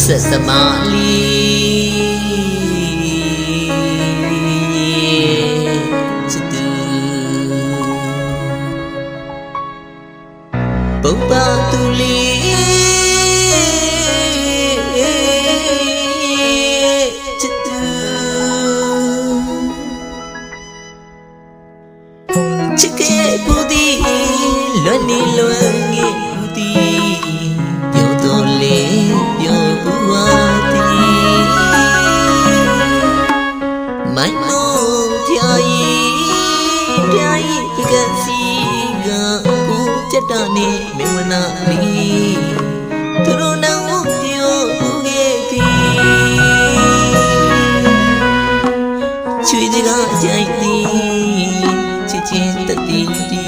ဆက်သမားလေးချစ်သူပုပ္ပသူလေးချစ်သူချစ်ခဲ့ဘူးဒီလွတ်နေလွတ်ငယ်ဘူးဒီပြောတော်လေးပြောဘူးဝါဒီမိုင်းမို့ပြာရီပကစီကကိုကြက်တာနေမင်းမနာလီသူတို့နောင်ပြောဘူးခဲ့သည်ချွေစကားကြိုက်သည်ချစ်ချင်းတတိတီ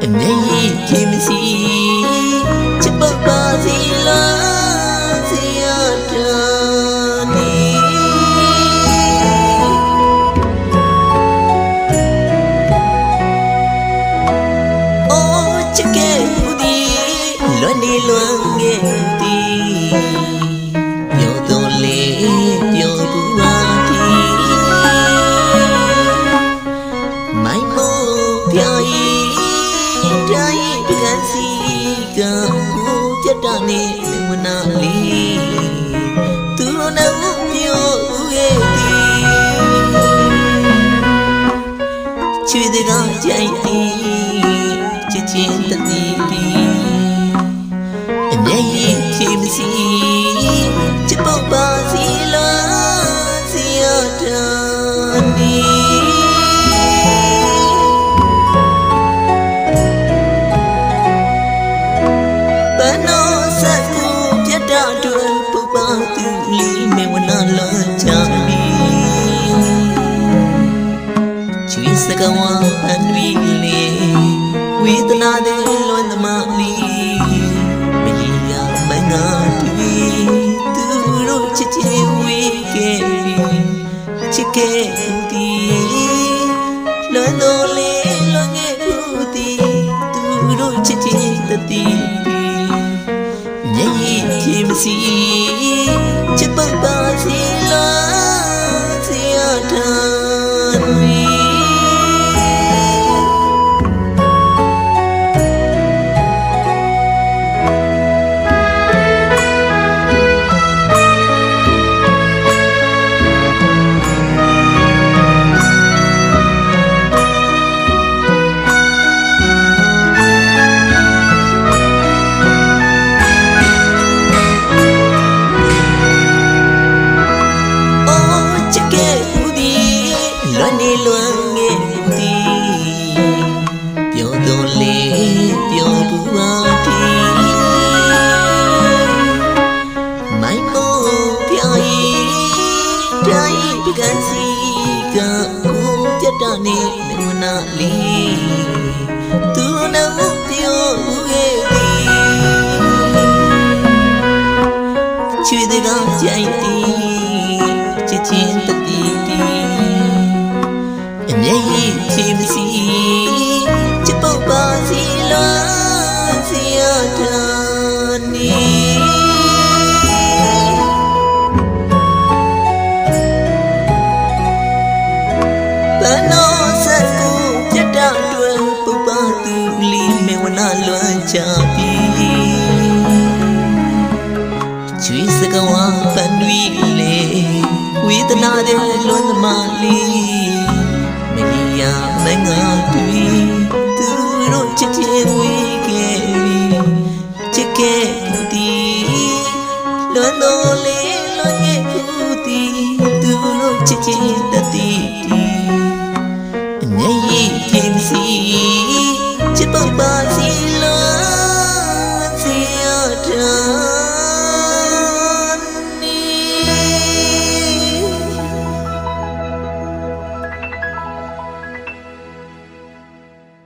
အမြဲကြီးမစီချစ်ပတ်ပါစီလားစီရတာနေအိုးချစ်ခဲ့ဘူးဒီလွန်နေလွန်ခဲ့သည်ပြောတော်လေးပြောဘူးပါဒီမိုင်းမို့ပြာရီပကစီကကိုကြက်တာနေမနာလီသူတို့နောင်ပြောဦးရဲ့ချွေစကားကြိုက်သည်ချစ်ချင်းတတိတီအမြဲဖြေမစီချစ်ပုတ်ပါစီလားစီရတာနေသူလီမေဝနာလာချာမီချွေစကဝါအန်ဝီလေဝေဒနာတဲ့လွန်သမားလီမကြီးရမငါတွေသူတို့ချစ်ချင်ဝေးခဲ့ချစ်ခဲ့ဦးဒီလွန်တော်လေးလွန်ခဲ့ဦးဒီသူတို့ချစ်ချင်တတိချစ်မစီချစ်ပုတ်ပါစီလားစီရတာနေလွန်ငယ်သည်ပြောတော်လေးပြောဘူးပါဒီမိုင်းမို့ပြာရီပကစီကကိုကြက်တာနေမနာလီသူနောင်ပြောဘူးရဲ့သည်ချွေစကားကြိုက်သည်ချစ်ချင်းတတိတီအမြဲဖြေမစီချစ်ပုတ်ပါစီလားစီရတာနေဘယ်တော့ဆက်ကိုပြတ်တာတွေ့ပုတ်ပါသူလီမေဝနာလွန်ချပြီချွေစကဝါပန်ဝီလေဝေဒနာတဲ့လွန်သမားလီမငါတွေသူတို့ချစ်ချင်ဝေးခဲ့ချစ်ခဲ့ဘူးဒီလွန်တော်လေးလွန်ခဲ့ဘူးဒီသူတို့ချစ်ချင်